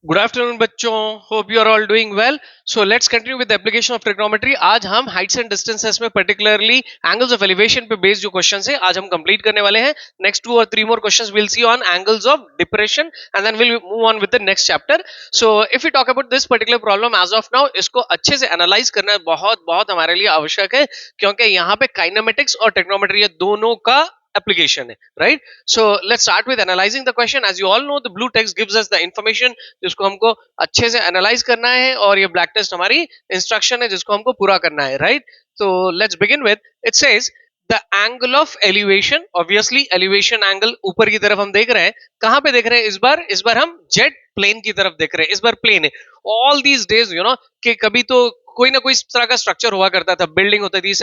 Good afternoon बच्चों, hope you are all doing well. So let's continue with the application of trigonometry. आज हम heights and distances में particularly angles of elevation पे based जो questions है आज हम कंप्लीट करने वाले हैं. नेक्स्ट 2 और 3 more questions will see on angles of depression and then will move on with the next chapter. So if you talk about this particular problem as of now, इसको अच्छे से एनालाइज करना बहुत बहुत हमारे लिए आवश्यक है, क्योंकि यहाँ पे काइनेमेटिक्स और ट्रिग्नोमेट्री दोनों का application है, right? So let's start with analyzing the question. As you all know, the blue text gives us the information जिसको हमको अच्छे से एनालाइज करना है, और ये ब्लैक टेक्स्ट हमारी इंस्ट्रक्शन है जिसको हमको पूरा करना है, राइट? तो let's begin with, it says the angle of elevation. Obviously elevation angle ऊपर की तरफ हम देख रहे हैं. कहां पे देख रहे हैं इस बार हम जेट प्लेन की तरफ देख रहे हैं. इस बार प्लेन है. All these days you know कि कभी तो कोई ना कोई इस तरह का स्ट्रक्चर हुआ करता था, बिल्डिंग होती थी,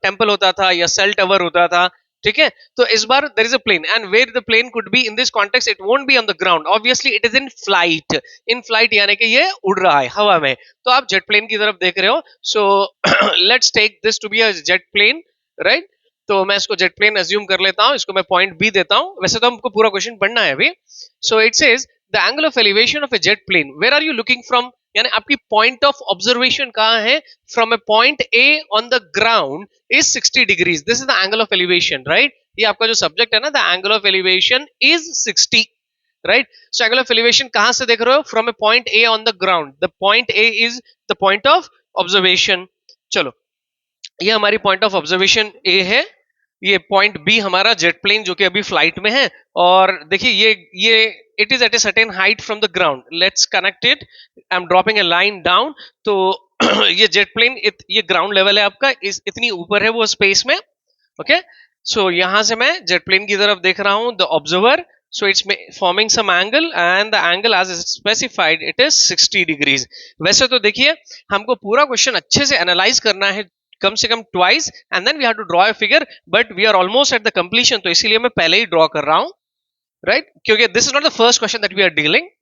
टेम्पल होता था या सेल टावर होता था, ठीक है? तो इस बार there is a plane, and where the plane could be in this context, it won't be on the ground. Obviously it is in flight. In flight यानी कि ये उड़ रहा है हवा में. तो आप जेट प्लेन की तरफ देख रहे हो. So let's take this to be a jet plane, right? तो मैं इसको जेट प्लेन अज्यूम कर लेता हूं. इसको मैं पॉइंट बी देता हूं. वैसे तो हमको पूरा क्वेश्चन पढ़ना है अभी. So it says the angle of elevation of a jet plane, where are you looking from, यानी आपकी पॉइंट ऑफ ऑब्जर्वेशन कहां है? From a point A on the ground is 60 degrees. This is the angle of elevation, right? ये आपका जो subject है ना, the angle of elevation is 60, right? So angle of elevation कहां से देख रहे हो? From a point A on the ground. The point A is the point of observation. चलो, ये हमारी पॉइंट ऑफ ऑब्जर्वेशन A है. ये पॉइंट B हमारा जेट प्लेन जो कि अभी फ्लाइट में है. और देखिए ये it is at a certain height from the ground. Let's connect it. I am dropping a line down. तो ये जेट प्लेन ये ग्राउंड लेवल है आपका, इतनी ऊपर है वो स्पेस में. ओके, सो यहां से मैं जेट प्लेन की तरफ देख रहा हूं, the observer. So it's forming some angle, and the angle as specified it is 60 degrees. वैसे तो देखिए हमको पूरा क्वेश्चन अच्छे से एनालाइज करना है, कम से कम twice, and then we have to draw a figure, but we are almost at the completion, तो इसीलिए मैं पहले ही ड्रॉ कर रहा हूं, राइट? क्योंकि this is not the first question that we are dealing.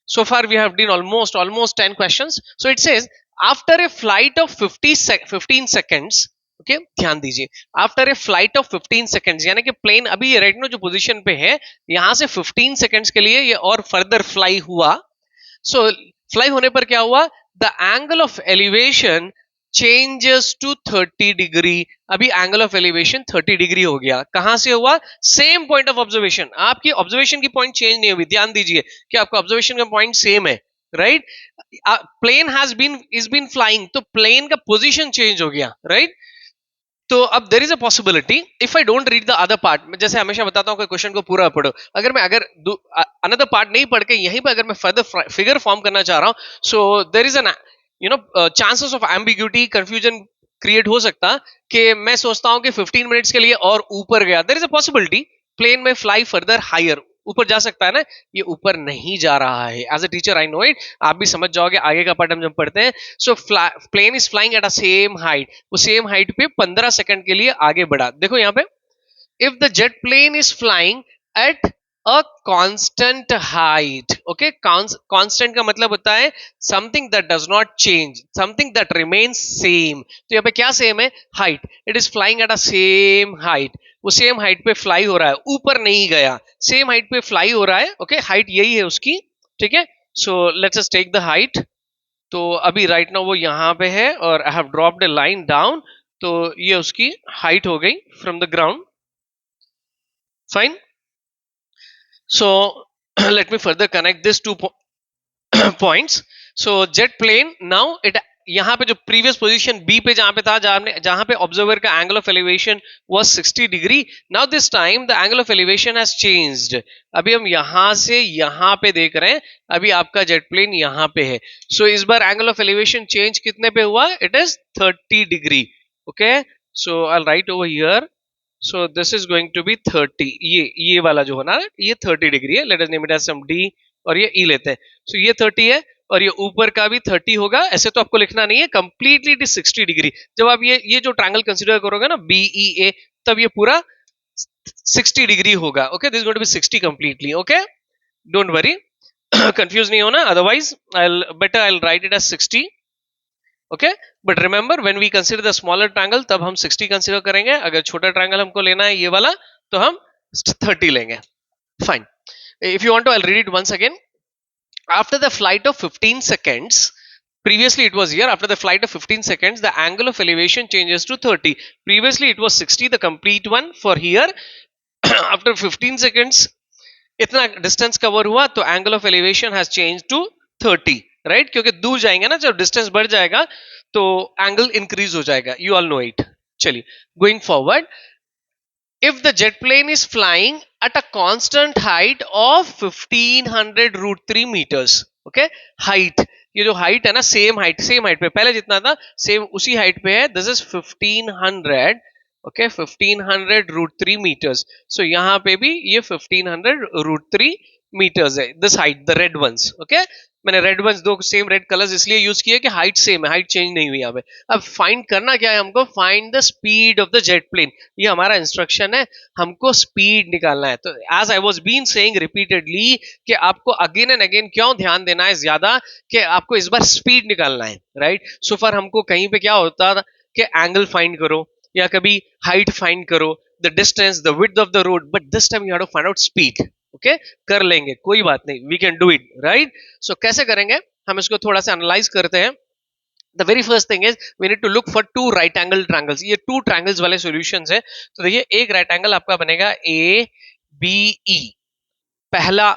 So far we have done almost 10 questions. So it says after a flight of 15 seconds, okay, ध्यान दीजिए, after a flight of 15 seconds, यानी कि plane अभी right no जो position पे है, यहां से 15 सेकंड्स के लिए ये और फर्दर फ्लाई हुआ. सो फ्लाई होने पर क्या हुआ? The angle of elevation changes to 30 degree. अभी एंगल ऑफ एलिवेशन 30 डिग्री हो गया. कहां से हुआ? Same point of observation. आपकी ऑब्जर्वेशन की पॉइंट चेंज नहीं हुई. ध्यान दीजिए कि आपका ऑब्जर्वेशन का पॉइंट सेम है, right? Plane has been flying, तो प्लेन का पोजीशन चेंज हो गया, राइट? तो अब there is a possibility, if I don't read the other part, जैसे हमेशा बताता हूं कि क्वेश्चन को पूरा पढ़ो. अगर अनदर पार्ट नहीं पढ़ के यहीं पर अगर मैं फर्दर फिगर फॉर्म करना चाह रहा हूं, so there is an chances of ambiguity, confusion create हो सकता कि मैं सोचता हूं कि 15 मिनट्स के लिए और ऊपर गया. There is a possibility plane में फ्लाई फर्दर हायर, ऊपर जा सकता है ना. ये ऊपर नहीं जा रहा है. As a teacher I know it, आप भी समझ जाओगे आगे का पार्ट हम जब पढ़ते हैं. So plane is flying at a same height. वो सेम हाइट पे 15 सेकंड के लिए आगे बढ़ा. देखो यहाँ पे, if the jet plane is flying at a constant height, okay, constant का मतलब होता है something that does not change, something that remains same. तो यहाँ पे क्या सेम है? Height. It is flying at a same height. वो सेम हाइट पे फ्लाई हो रहा है, ऊपर नहीं गया, सेम हाइट पे फ्लाई हो रहा है. ओके, हाइट यही है उसकी, ठीक है? So let's us take the height. तो अभी राइट नाउ वो यहाँ पे है, और I have dropped a line down. तो ये उसकी हाइट हो गई from the ground. Fine. So let me further connect these 2 points. So jet plane now it, यहां पे जो प्रीवियस पोजीशन बी पे जहां पे था, जहां पे ऑब्जर्वर का angle of elevation was 60 degree. Now this time the angle of elevation has changed. अभी हम यहां से यहां पे देख रहे हैं. अभी आपका जेट प्लेन यहां पे है. सो इस बार एंगल ऑफ एलिवेशन चेंज कितने पे हुआ? It is 30 degree. Okay, so I will right over here. So this is going to be 30. ये वाला जो होना है ये 30 डिग्री है. Let us name it as some d, और ये e लेते हैं. सो ये 30 है, और ये ऊपर का भी 30 होगा. ऐसे तो आपको लिखना नहीं है, कंप्लीटली इट इज 60 डिग्री. जब आप ये जो ट्रायंगल कंसीडर करोगे ना BEA, तब ये पूरा 60 डिग्री होगा. Okay, this is going to be 60 completely. Okay, don't worry, confuse नहीं होना. Otherwise I will write it as 60. Okay, but remember when we consider the smaller triangle, तब हम 60 कंसीडर करेंगे. अगर छोटा ट्रायंगल हमको लेना है ये वाला, तो हम 30 लेंगे. Fine. If you want to I will read it once again. After the flight of 15 seconds, previously it was here, after the flight of 15 seconds, the angle of elevation changes to 30. Previously it was 60, the complete one. For here, after 15 seconds, इतना distance cover हुआ तो angle of elevation has change to 30, right? क्योंकि दूर जाएंगे ना, जब distance बढ़ जाएगा तो एंगल इंक्रीज हो जाएगा. You all know it. चलिए, going forward, if the jet plane is flying at a constant height of 1500 root 3 meters, okay, height, ये जो हाइट है ना, सेम हाइट पे, पहले जितना था सेम उसी हाइट पे है. This is 1500, okay, 1500 root 3 metres. So यहाँ पे भी ये 1500 रूट 3 मीटर्स है, this height, the red ones. Okay, मैंने रेड वंस दो सेम रेड कलर्स इसलिए यूज किए कि हाइट सेम है, हाइट चेंज नहीं हुई यहाँ पे. अब फाइंड करना क्या है हमको? Find the speed of the jet plane. ये हमारा इंस्ट्रक्शन है, हमको स्पीड निकालना है. तो as I was been saying repeatedly कि आपको अगेन एंड अगेन क्यों ध्यान देना है ज्यादा कि आपको इस बार स्पीड निकालना है, राइट? सो फॉर हमको कहीं पे क्या होता था कि एंगल फाइंड करो या कभी हाइट फाइंड करो, the distance, the width of the road, but this time you have to find out speed. Okay, कर लेंगे, कोई बात नहीं, we can do it, right? So कैसे करेंगे हम इसको थोड़ा सा एनालाइज करते हैं. The very first thing is we need to look for two right angle triangles. ये टू ट्रायंगल्स वाले सॉल्यूशंस है. तो देखिए, एक राइट एंगल आपका बनेगा ए बी ई, पहला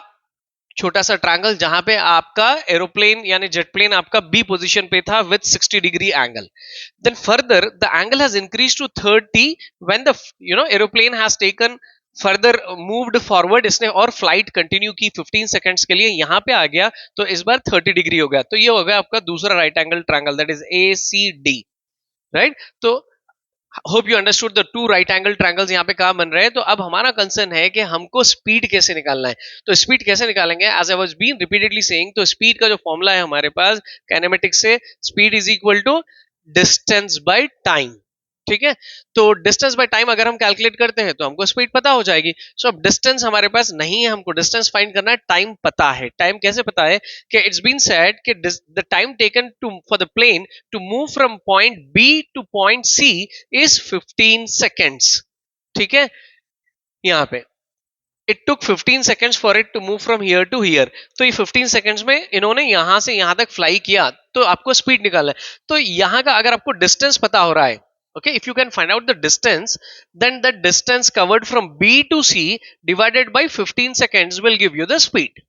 छोटा सा ट्रायंगल जहां पे आपका एरोप्लेन यानी जेट प्लेन आपका बी पोजीशन पे था with 60 degree angle. Then further the angle has increase to 30 when the aeroplane has taken further moved forward, इसने और फ्लाइट कंटिन्यू की 15 सेकंड्स के लिए, यहां पे आ गया तो इस बार 30 डिग्री हो गया. तो ये हो गया आपका दूसरा right angle triangle, that is A C D, right? तो hope you understood the two right angle triangles यहाँ पे कहां बन रहे हैं. तो अब हमारा कंसर्न है कि हमको स्पीड कैसे निकालना है. तो स्पीड कैसे निकालेंगे? As I was been repeatedly saying, तो स्पीड का जो फॉर्मूला है हमारे पास काइनेमेटिक्स से, speed is equal to distance by time. ठीक है, तो डिस्टेंस बाय टाइम अगर हम कैलकुलेट करते हैं तो हमको स्पीड पता हो जाएगी. सो अब डिस्टेंस हमारे पास नहीं है, हमको डिस्टेंस फाइंड करना है, टाइम पता है. टाइम कैसे पता है? कि इट्स बीन सेड कि the time taken to for the plane to move from point B to point C is 15 seconds. ठीक है, यहाँ पे it took 15 seconds for it to move from here to here. तो ये 15 seconds में इन्होंने यहां से यहां तक फ्लाई किया, तो आपको स्पीड निकालना है. तो यहां का अगर आपको डिस्टेंस पता हो रहा है, okay, if you can find out the distance, then the distance covered from B to C divided by 15 seconds will give you the speed.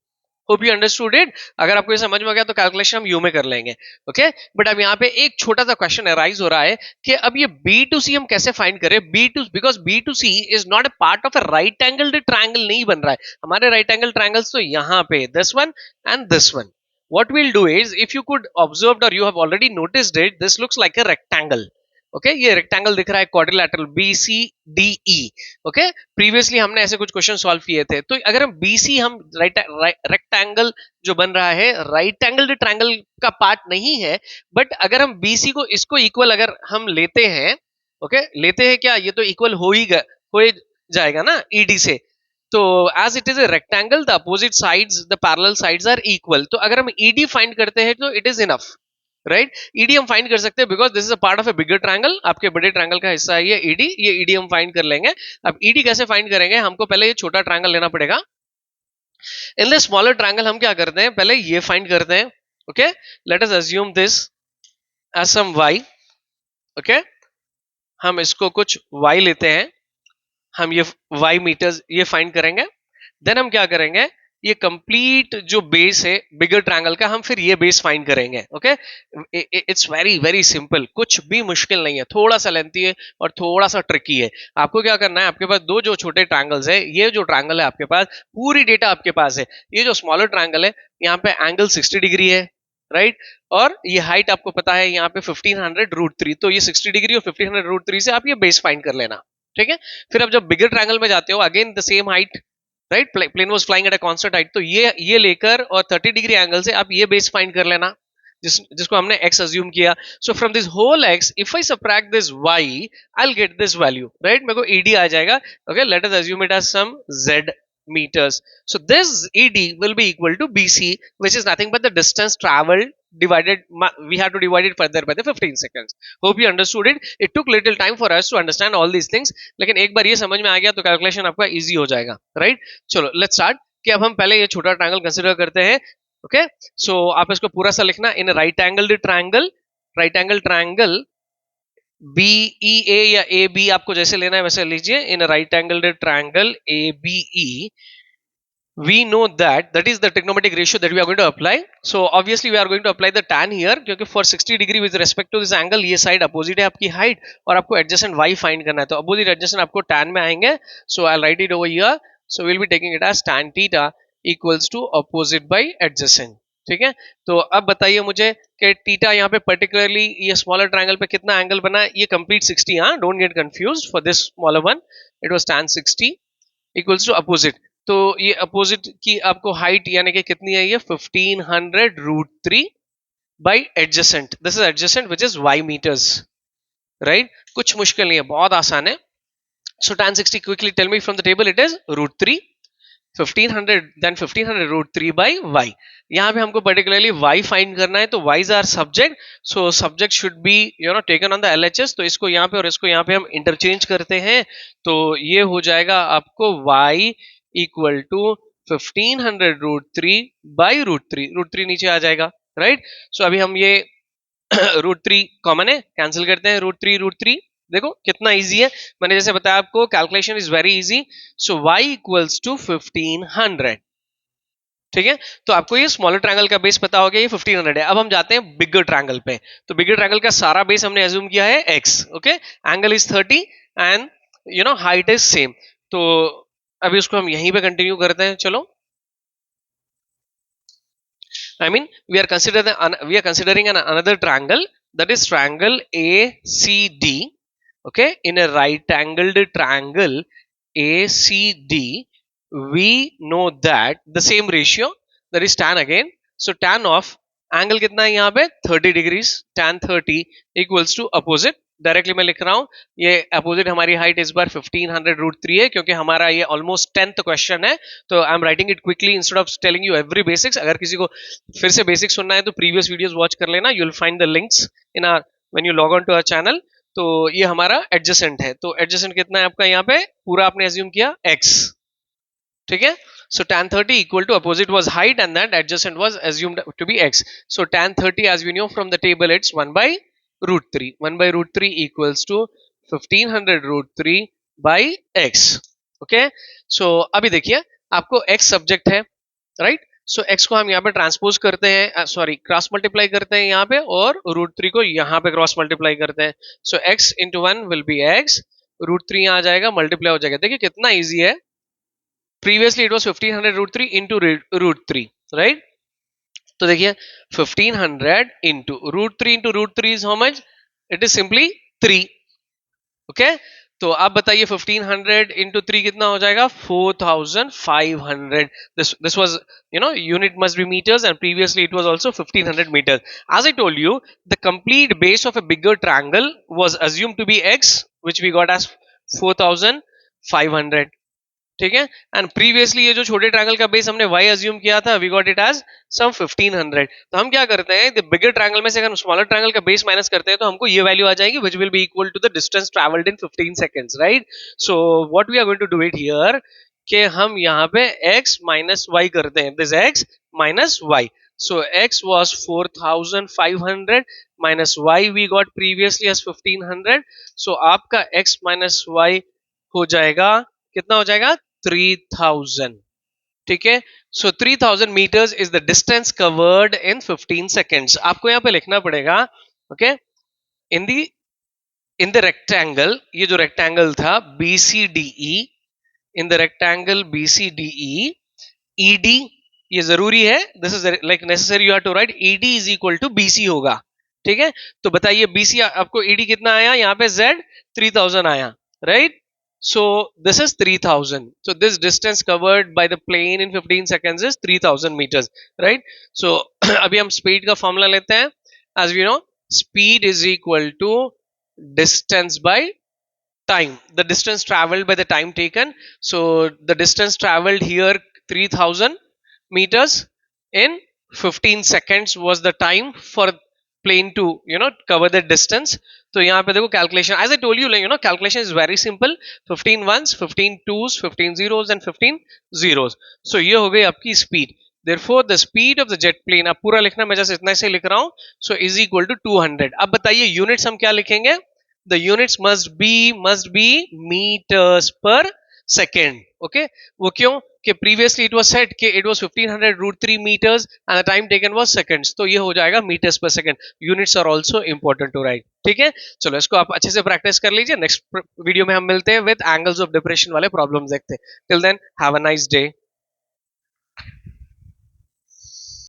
Hope you understood it. अगर आपको ये समझ में आ गया तो कैलकुलेशन हम यू में कर लेंगे. ओके, बट अब यहाँ पे एक छोटा सा क्वेश्चन अराइज हो रहा है कि अब ये बी टू सी हम कैसे फाइंड करें. B to, because B to C is not a part of a right angle triangle, नहीं बन रहा है. हमारे राइट एंगल ट्रायंगल्स तो यहाँ पे this one and this one. What we'll do is, if you could observed or you have already noticed it, this looks like a rectangle. Okay, ये rectangle दिख रहा है, quadrilateral B C D E. Okay, previously हमने ऐसे कुछ question solve किए थे. तो अगर हम बी सी, हम रेक्टेंगल जो बन रहा है राइट एंगल ट्रायंगल का पार्ट नहीं है, बट अगर हम बी सी को इसको इक्वल अगर हम लेते हैं, ओके, लेते हैं क्या, ये तो इक्वल हो जाएगा ना ईडी से. तो as it is a rectangle, the opposite sides, the parallel sides are equal. तो अगर हम ईडी फाइंड करते हैं तो it is enough, right? ED हम फाइंड कर सकते हैं because this is a part of a bigger triangle. आपके बड़े ट्रायंगल का हिस्सा है ये ईडी, ये ईडी हम फाइंड कर लेंगे. अब ईडी कैसे फाइंड करेंगे? हमको पहले ये छोटा ट्रायंगल लेना पड़ेगा. इन द स्मॉलर ट्रायंगल हम क्या करते हैं, पहले ये फाइंड करते हैं. Okay, let us assume this as some Y. Okay, हम इसको कुछ वाई लेते हैं, हम ये वाई मीटर्स ये फाइंड करेंगे. देन हम क्या करेंगे, ये कंप्लीट जो बेस है बिगर ट्रायंगल का, हम फिर ये बेस फाइंड करेंगे. Okay, it's very very simple, कुछ भी मुश्किल नहीं है, थोड़ा सा लेंथी है और थोड़ा सा ट्रिकी है. आपको क्या करना है, आपके पास दो जो छोटे ट्रायंगल्स है, ये जो ट्रायंगल है आपके पास, पूरी डेटा आपके पास है. ये जो स्मॉलर ट्रायंगल है, यहाँ पे एंगल 60 डिग्री है, राइट? और ये हाइट आपको पता है यहाँ पे 1500 रूट 3. तो ये 60 डिग्री और 1500 रूट 3 से आप ये बेस फाइंड कर लेना. ठीक है, फिर अब जब बिगर ट्रायंगल में जाते हो, again the same height, right? Plane was flying at a constant height, तो ये लेकर और 30 डिग्री एंगल से आप ये बेस फाइंड कर लेना, जिसको हमने x अज्यूम किया. So from this whole x, if I subtract this y, I will get this value, right? मेरे को ed आ जाएगा. Okay, let us assume it as some z meters. So this ed will be equal to bc, which is nothing but the distance traveled divided, we have to divide it further by the 15 seconds. Hope you understood it. It took little time for us to understand all these things, लेकिन एक बार ये समझ में आ गया तो calculation आपका easy हो जाएगा, राइट? चलो लेट्स स्टार्ट कि अब हम पहले ये छोटा ट्रायंगल कंसीडर करते हैं. ओके, सो आप इसको पूरा सा लिखना, in right angle triangle B E A या ए बी आपको जैसे लेना है वैसे लीजिए, in right angle triangle A B E we know that is the trigonometric ratio that we are going to apply. So obviously we are going to apply the tan here, क्योंकि for 60 degree with respect to this angle ये side opposite है आपकी height और आपको adjacent y find करना है, तो opposite adjacent आपको tan में आएंगे. So I'll write it over here. So we'll be taking it as tan theta equals to opposite by adjacent. ठीक है, तो अब बताइए मुझे कि थीटा यहाँ पे पर्टिकुलरली ये स्मॉलर ट्रायंगल पे कितना एंगल बना है, ये कंप्लीट 60. हाँ, don't get confused, for this smaller one it was tan 60 equals to opposite. तो ये अपोजिट की आपको हाइट यानी कि कितनी है, ये 1500√3 by adjacent. This is adjacent which is y meters, right. कुछ मुश्किल नहीं है, बहुत आसान है. So tan 60 quickly tell me from the table, it is √3 1500 then 1500√3 by y. यहाँ पे हमको पर्टिकुलरली y फाइंड करना है, तो y is our subject, so subject should be taken on the LHS. तो इसको यहाँ पे और इसको यहाँ पे हम इंटरचेंज करते हैं, तो ये हो जाएगा आपको y इक्वल टू 1500√3 बाई √3. √3 नीचे आ जाएगा, राइट. सो अभी हम ये √3 कॉमन है, कैंसिल करते हैं. √3 देखो कितना इजी है, मैंने जैसे बताया आपको calculation is very easy. So y equals to 1500. ठीक है, तो आपको ये स्मॉलर ट्रायंगल का बेस पता हो गया, ये 1500 है. अब हम जाते हैं बिगर ट्रायंगल पे. तो बिगर ट्रायंगल का सारा बेस हमने एज्यूम किया है x. Okay, angle is 30 and height is same. तो अभी उसको हम यहीं पे कंटिन्यू करते हैं. चलो, I mean we are considering another triangle, that is triangle ACD. Okay, in a right angled triangle ACD we know that the same ratio, that is tan again. So tan of angle कितना है यहाँ पे 30 degrees, tan 30 equals to opposite. Directly मैं लिख रहा हूं, ये opposite हमारी हाइट इस बार 1500√3 है, क्योंकि हमारा ये ऑलमोस्ट 10th क्वेश्चन है. तो I am writing it quickly instead of telling you every basics. अगर किसी को फिर से बेसिक्स सुनना है तो प्रीवियस वीडियोस वॉच कर लेना, you will find the links in our when you log on to our channel. तो ये हमारा एडजेसेंट है, तो एडजेसेंट कितना है आपका यहाँ पे, पूरा आपने एज्यूम किया x. ठीक है, so tan 30 equal to opposite was height and that adjacent was assumed to be x. So tan 30 as we know from the table it's 1 by √3. 1 by √3 equals to 1500√3 by x. Okay, so अभी देखिए आपको x subject है, right. सो x को हम यहाँ पे transpose करते हैं, सॉरी क्रॉस मल्टीप्लाई करते हैं यहाँ पे, और √3 को यहाँ पे क्रॉस मल्टीप्लाई करते हैं. सो x into 1 will be x, √3 यहाँ आ जाएगा, मल्टीप्लाई हो जाएगा. देखिए कितना इजी है. Previously it was 1500√3 into √3, right. तो देखिए 1500 into √3 is how much, it is simply 3. okay, तो आप बताइए 1500 into 3 कितना हो जाएगा, 4500. this was unit must be meters and previously it was also 1500 meters. As I told you, the complete base of a bigger triangle was assumed to be x, which we got as 4500. ठीक है, and previously ये जो छोटे triangle का base हमने y assume किया था, we got it as सम 1500. तो हम क्या करते हैं, द बिगर ट्रायंगल में से अगर हम स्मॉलर ट्रायंगल का बेस माइनस करते हैं तो हमको ये वैल्यू आ जाएगी, which will be equal to the distance travelled in 15 seconds, right. So what we are going to do it here, कि हम यहाँ पे x माइनस y करते हैं, this x minus y. So x was 4500 minus y we got previously as 1500. So आपका x minus y हो जाएगा, कितना हो जाएगा, 3000. ठीक है, सो 3000 meters is the distance covered in 15 seconds. आपको यहाँ पे लिखना पड़ेगा, ओके, in the rectangle, ये जो rectangle था BCDE, in the rectangle BCDE, ED ये जरूरी है, this is like necessary, you have to write ED is equal to BC होगा. ठीक है, तो बताइए BC आपको ED कितना आया, यहाँ पे Z 3000 आया, right. So this is 3000. So this distance covered by the plane in 15 seconds is 3000 meters, right. So अभी हम speed का formula लेते हैं. As we know, speed is equal to distance by time, the distance traveled by the time taken. So the distance traveled here 3000 meters in 15 seconds was the time for plane to cover the distance. तो यहाँ पे देखो calculation, as I told you calculation is very simple, 15 ones, 15 twos, 15 zeros and 15 zeros. So ये हो गई आपकी speed. Therefore the speed of the jet plane, अब पूरा लिखना, मैं जैसे इतना से लिख रहा हूं, सो इज इक्वल टू 200। अब बताइए यूनिट्स हम क्या लिखेंगे? The units must be metres per second. Okay, वो क्यों? कि प्रीवियसली इट वाज सेड कि it was 1500 root 3 metres and the time taken was seconds, तो ये हो जाएगा metres per second. Units are also important to write. ठीक है, चलो इसको आप अच्छे से प्रैक्टिस कर लीजिए। नेक्स्ट वीडियो में हम मिलते हैं विद एंगल्स ऑफ डिप्रेशन वाले प्रॉब्लम्स देखते हैं। Till then have a nice day.